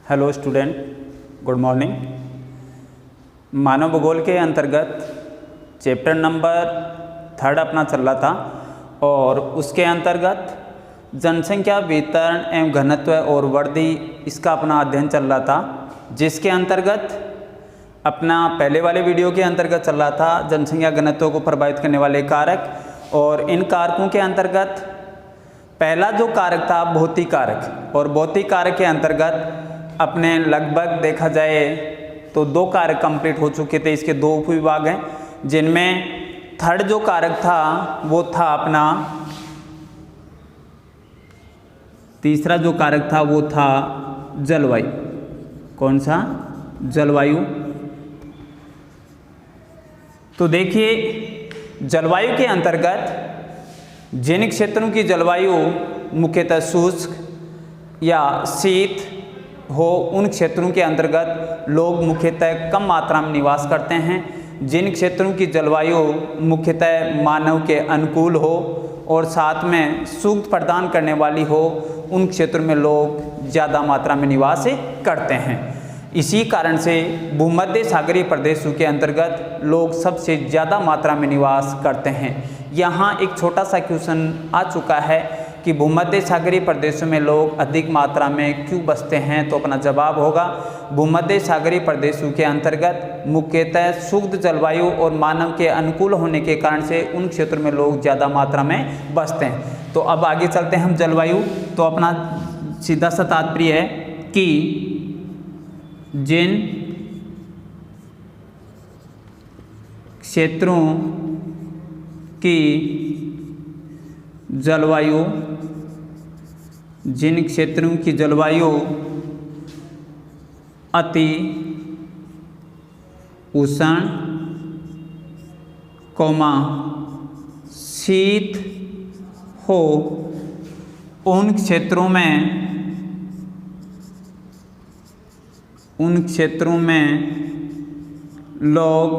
Hello student, good morning. मानव भूगोल के अंतर्गत चैप्टर नंबर 3 अपना चल रहा था और उसके अंतर्गत जनसंख्या वितरण एवं घनत्व और वृद्धि इसका अपना अध्ययन चल रहा था, जिसके अंतर्गत अपना पहले वाले वीडियो के अंतर्गत चल रहा था जनसंख्या घनत्व को प्रभावित करने वाले कारक। और इन कारकों के अंतर्गत पहला जो कारक था भौतिक कारक, और भौतिक कारक के अंतर्गत अपने लगभग देखा जाए तो 2 कारक कंप्लीट हो चुके थे। इसके 2 उपविभाग हैं, जिनमें थर्ड जो कारक था वो था अपना, तीसरा जो कारक था वो था जलवायु। कौन सा? जलवायु। तो देखिए, जलवायु के अंतर्गत जिन क्षेत्रों की जलवायु मुख्यतः शुष्क या शीत हो, उन क्षेत्रों के अंतर्गत लोग मुख्यतः कम मात्रा में निवास करते हैं। जिन क्षेत्रों की जलवायु मुख्यतः मानव के अनुकूल हो और साथ में सुख प्रदान करने वाली हो, उन क्षेत्रों में लोग ज़्यादा मात्रा में निवास करते हैं। इसी कारण से भूमध्य सागरीय प्रदेशों के अंतर्गत लोग सबसे ज़्यादा मात्रा में निवास करते हैं। यहाँ एक छोटा सा क्वेश्चन आ चुका है कि भूमध्य सागरीय प्रदेशों में लोग अधिक मात्रा में क्यों बसते हैं, तो अपना जवाब होगा भूमध्य सागरीय प्रदेशों के अंतर्गत मुख्यतः शुष्क जलवायु और मानव के अनुकूल होने के कारण से उन क्षेत्रों में लोग ज़्यादा मात्रा में बसते हैं। तो अब आगे चलते हैं हम जलवायु। तो अपना सीधा सा तात्पर्य है कि जिन क्षेत्रों की जलवायु अति उष्ण, शीत हो, उन क्षेत्रों में लोग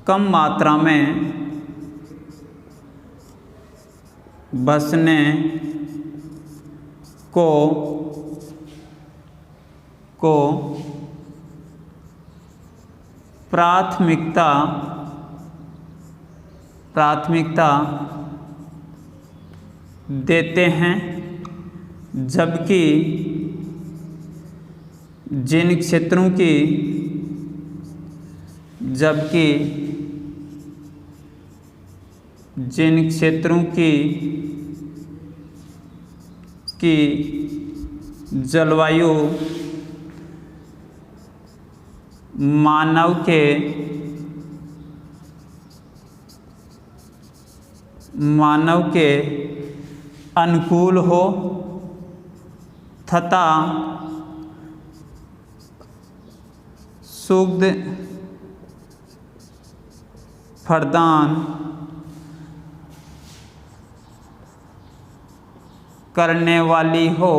कम मात्रा में बसने को प्राथमिकता देते हैं, जबकि जिन क्षेत्रों की जलवायु मानव के अनुकूल हो तथा सुख प्रदान करने वाली हो,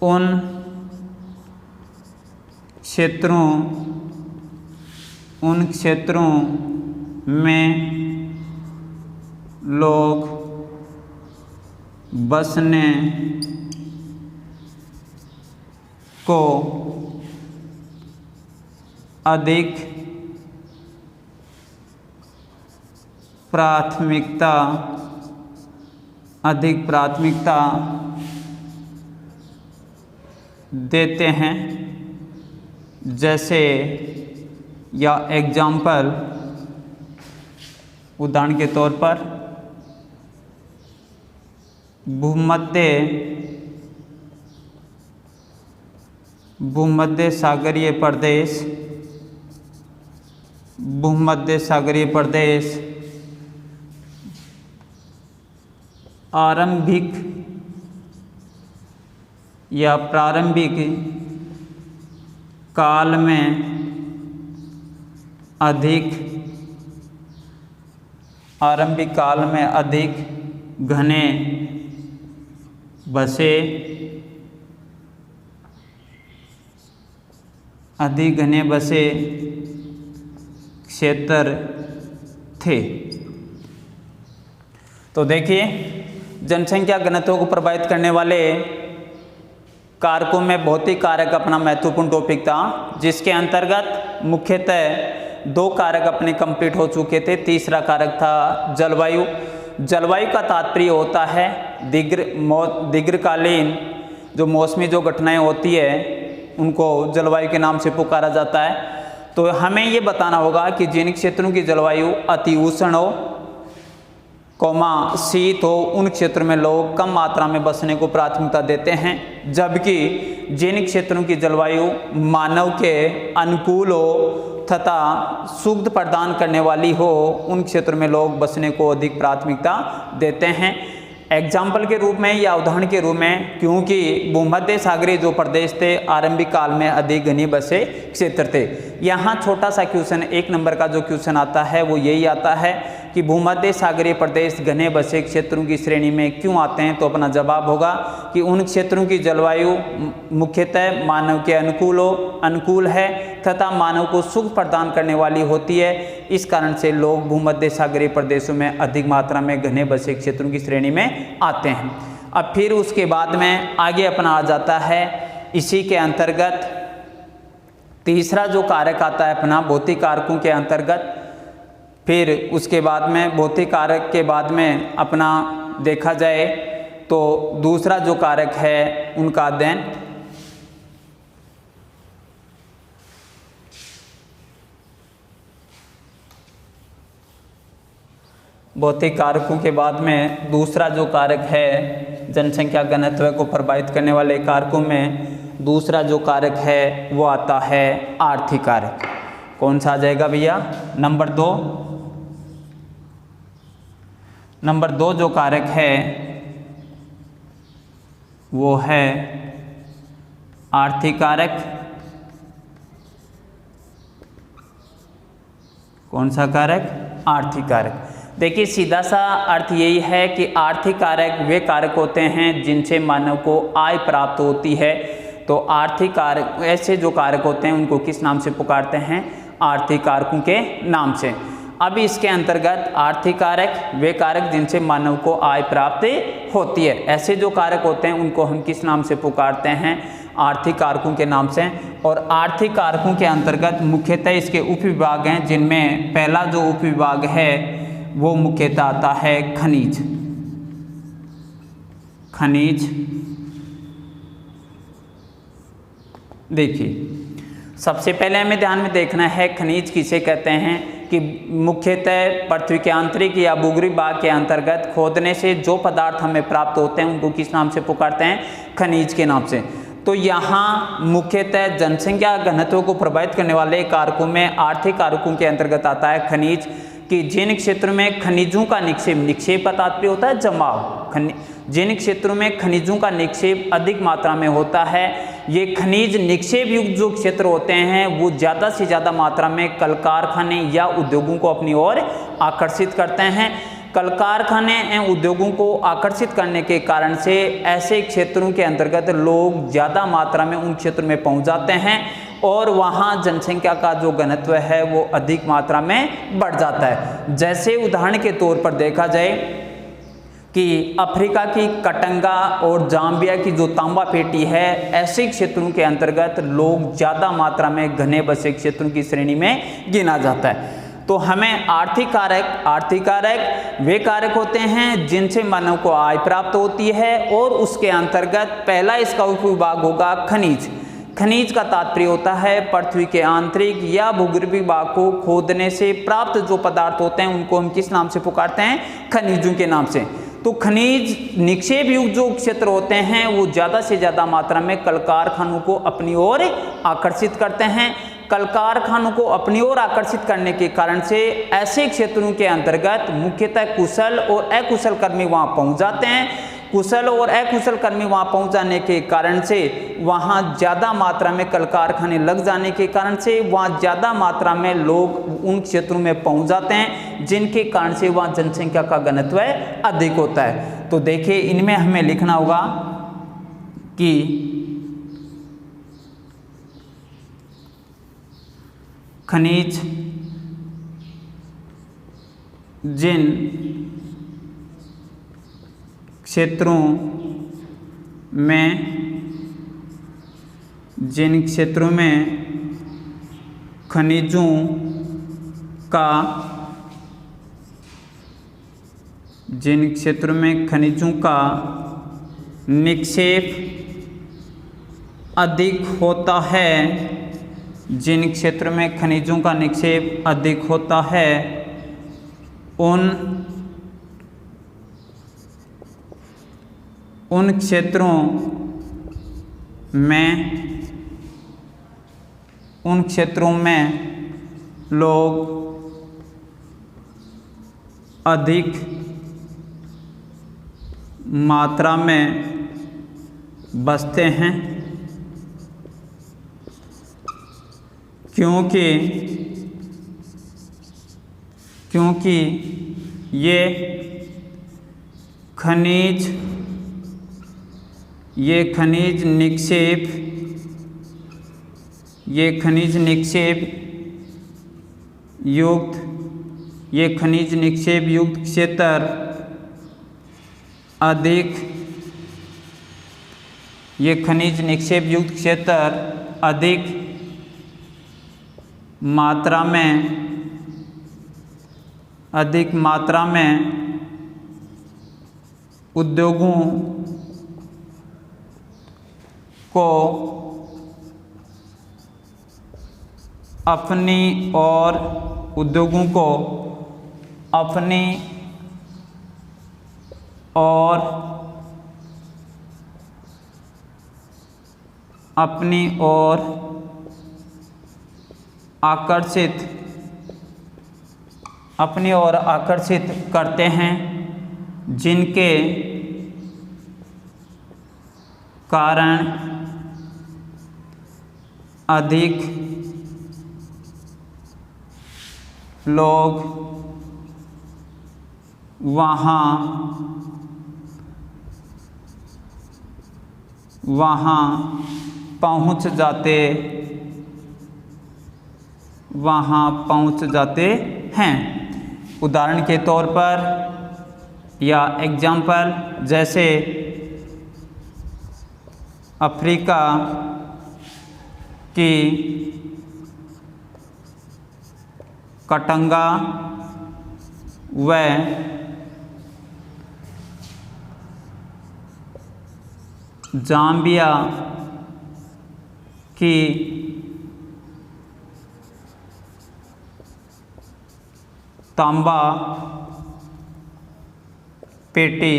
उन क्षेत्रों में लोग बसने को अधिक प्राथमिकता देते हैं। जैसे या एग्जाम्पल, उदाहरण के तौर पर भूमध्य सागरीय प्रदेश प्रारंभिक काल में अधिक घने बसे अधिक घने बसे क्षेत्र थे। तो देखिए जनसंख्या घनत्व को प्रभावित करने वाले कारकों में भौतिक कारक अपना महत्वपूर्ण टॉपिक था, जिसके अंतर्गत मुख्यतः 2 कारक अपने कंप्लीट हो चुके थे। तीसरा कारक था जलवायु। जलवायु का तात्पर्य होता है दीर्घकालीन जो मौसमी जो घटनाएं होती है उनको जलवायु के नाम से पुकारा जाता है। तो हमें ये बताना होगा कि जिन क्षेत्रों की जलवायु अति उष्ण हो शीत हो उन क्षेत्रों में लोग कम मात्रा में बसने को प्राथमिकता देते हैं, जबकि जिन क्षेत्रों की जलवायु मानव के अनुकूल हो तथा सुख प्रदान करने वाली हो उन क्षेत्रों में लोग बसने को अधिक प्राथमिकता देते हैं। एग्जाम्पल के रूप में या उदाहरण के रूप में, क्योंकि भूमध्य सागरीय जो प्रदेश थे आरंभिक काल में अधिक घने बसे क्षेत्र थे। यहाँ छोटा सा क्वेश्चन 1 नंबर का जो क्वेश्चन आता है वो यही आता है कि भूमध्य सागरीय प्रदेश घने बसे क्षेत्रों की श्रेणी में क्यों आते हैं। तो अपना जवाब होगा कि उन क्षेत्रों की जलवायु मुख्यतः मानव के अनुकूल है तथा मानव को सुख प्रदान करने वाली होती है। इस कारण से लोग भूमध्य सागरीय प्रदेशों में अधिक मात्रा में घने बसे क्षेत्रों की श्रेणी में आते हैं। अब फिर उसके बाद में आगे अपना आ जाता है, इसी के अंतर्गत तीसरा जो कारक आता है अपना भौतिक कारकों के अंतर्गत। फिर उसके बाद में भौतिक कारक के बाद में अपना देखा जाए तो दूसरा जो कारक है उनका अध्ययन। भौतिक कारकों के बाद में दूसरा जो कारक है जनसंख्या घनत्व को प्रभावित करने वाले कारकों में दूसरा जो कारक है वो आता है आर्थिक कारक। कौन सा आ जाएगा भैया? नंबर 2 जो कारक है वो है आर्थिक कारक। कौन सा कारक? आर्थिक कारक। देखिए सीधा सा अर्थ यही है कि आर्थिक कारक वे कारक होते हैं जिनसे मानव को आय प्राप्त होती है। तो आर्थिक कारक ऐसे जो कारक होते हैं उनको किस नाम से पुकारते हैं? आर्थिक कारकों के नाम से। अब इसके अंतर्गत आर्थिक कारक वे कारक जिनसे मानव को आय प्राप्त होती है, ऐसे जो कारक होते हैं उनको हम किस नाम से पुकारते हैं? आर्थिक कारकों के नाम से। और आर्थिक कारकों के अंतर्गत मुख्यतः इसके उपविभाग हैं, जिनमें पहला जो उपविभाग है वो मुख्यतः आता है खनिज। देखिए सबसे पहले हमें ध्यान में देखना है खनिज किसे कहते हैं कि मुख्यतः पृथ्वी के आंतरिक या भूगर्भीय भाग के अंतर्गत खोदने से जो पदार्थ हमें प्राप्त होते हैं उनको किस नाम से पुकारते हैं? खनिज के नाम से। तो यहाँ मुख्यतः जनसंख्या घनत्व को प्रभावित करने वाले कारकों में आर्थिक कारकों के अंतर्गत आता है खनिज, कि जिन क्षेत्रों में खनिजों का निक्षेप का तात्पर्य होता है जमाव। जिन क्षेत्रों में खनिजों का निक्षेप अधिक मात्रा में होता है, ये खनिज निक्षेप युक्त जो क्षेत्र होते हैं वो ज़्यादा से ज़्यादा मात्रा में कल कारखाने या उद्योगों को अपनी ओर आकर्षित करते हैं। कल कारखाने एवं उद्योगों को आकर्षित करने के कारण से ऐसे क्षेत्रों के अंतर्गत लोग ज़्यादा मात्रा में उन क्षेत्रों में पहुंच जाते हैं और वहाँ जनसंख्या का जो घनत्व है वो अधिक मात्रा में बढ़ जाता है। जैसे उदाहरण के तौर पर देखा जाए कि अफ्रीका की कटंगा और जाम्बिया की जो तांबा पेटी है, ऐसे क्षेत्रों के अंतर्गत लोग ज़्यादा मात्रा में घने बसे क्षेत्रों की श्रेणी में गिना जाता है। तो हमें आर्थिक कारक वे कारक होते हैं जिनसे मानव को आय प्राप्त होती है, और उसके अंतर्गत पहला इसका उपविभाग होगा खनिज। खनिज का तात्पर्य होता है पृथ्वी के आंतरिक या भूगर्भीय भाग को खोदने से प्राप्त जो पदार्थ होते हैं उनको हम किस नाम से पुकारते हैं? खनिजों के नाम से। तो खनिज निक्षेप युक्त जो क्षेत्र होते हैं वो ज़्यादा से ज़्यादा मात्रा में कल कारखानों को अपनी ओर आकर्षित करते हैं। कल कारखानों को अपनी ओर आकर्षित करने के कारण से ऐसे क्षेत्रों के अंतर्गत मुख्यतः कुशल और अकुशल कर्मी वहाँ पहुँच जाते हैं। कुशल और अकुशल कर्मी वहाँ पहुँच जाने के कारण से वहाँ ज़्यादा मात्रा में कल कारखाने लग जाने के कारण से वहाँ ज़्यादा मात्रा में लोग उन क्षेत्रों में पहुँच जाते हैं, जिनके कारण से वहाँ जनसंख्या का घनत्व अधिक होता है। तो देखिए इनमें हमें लिखना होगा कि खनिज जिन क्षेत्रों में, जिन क्षेत्रों में खनिजों का, जिन क्षेत्रों में खनिजों का निक्षेप अधिक होता है, जिन क्षेत्रों में खनिजों का निक्षेप अधिक होता है, उन क्षेत्रों में लोग अधिक मात्रा में बसते हैं, क्योंकि ये खनिज निक्षेप युक्त क्षेत्र अधिक मात्रा में उद्योगों को अपनी ओर आकर्षित करते हैं, जिनके कारण अधिक लोग वहाँ पहुँच जाते हैं। उदाहरण के तौर पर या एग्जाम्पल, जैसे अफ्रीका की कटंगा व जाम्बिया की तांबा पेटी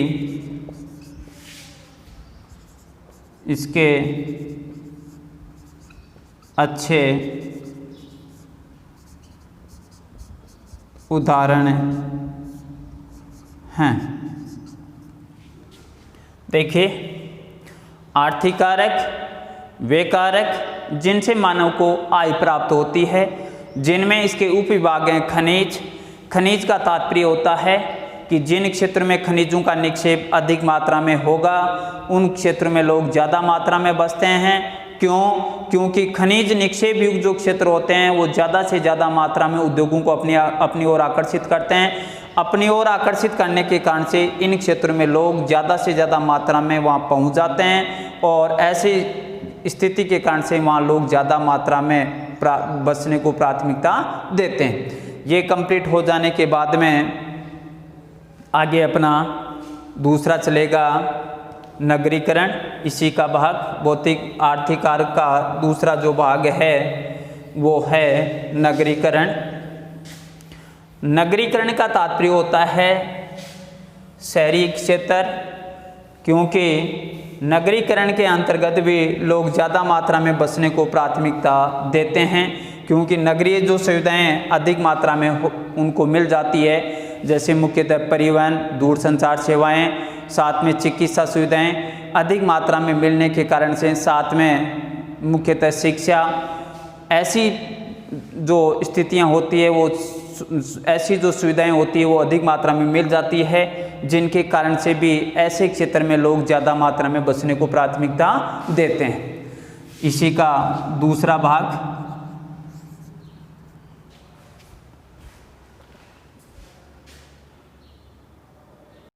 इसके अच्छे उदाहरण हैं। देखिए, आर्थिक कारक वे कारक जिनसे मानव को आय प्राप्त होती है, जिनमें इसके उपविभाग हैं खनिज का तात्पर्य होता है कि जिन क्षेत्र में खनिजों का निक्षेप अधिक मात्रा में होगा, उन क्षेत्रों में लोग ज़्यादा मात्रा में बसते हैं। क्योंकि खनिज निक्षेप युक्त जो क्षेत्र होते हैं वो ज़्यादा से ज़्यादा मात्रा में उद्योगों को अपनी ओर आकर्षित करते हैं। अपनी ओर आकर्षित करने के कारण से इन क्षेत्रों में लोग ज़्यादा से ज़्यादा मात्रा में वहाँ पहुँच जाते हैं, और ऐसी स्थिति के कारण से वहाँ लोग ज़्यादा मात्रा में बसने को प्राथमिकता देते हैं। ये कंप्लीट हो जाने के बाद में आगे अपना दूसरा चलेगा नगरीकरण। इसी का भाग भौतिक आर्थिक कारक का दूसरा जो भाग है वो है नगरीकरण। नगरीकरण का तात्पर्य होता है शहरी क्षेत्र, क्योंकि नगरीकरण के अंतर्गत भी लोग ज़्यादा मात्रा में बसने को प्राथमिकता देते हैं, क्योंकि नगरीय जो सुविधाएं अधिक मात्रा में उनको मिल जाती है, जैसे मुख्यतः परिवहन, दूरसंचार सेवाएं, साथ में चिकित्सा सुविधाएं अधिक मात्रा में मिलने के कारण से, साथ में मुख्यतः शिक्षा, ऐसी जो स्थितियां होती है वो ऐसी जो सुविधाएं होती है वो अधिक मात्रा में मिल जाती है, जिनके कारण से भी ऐसे क्षेत्र में लोग ज़्यादा मात्रा में बसने को प्राथमिकता देते हैं। इसी का दूसरा भाग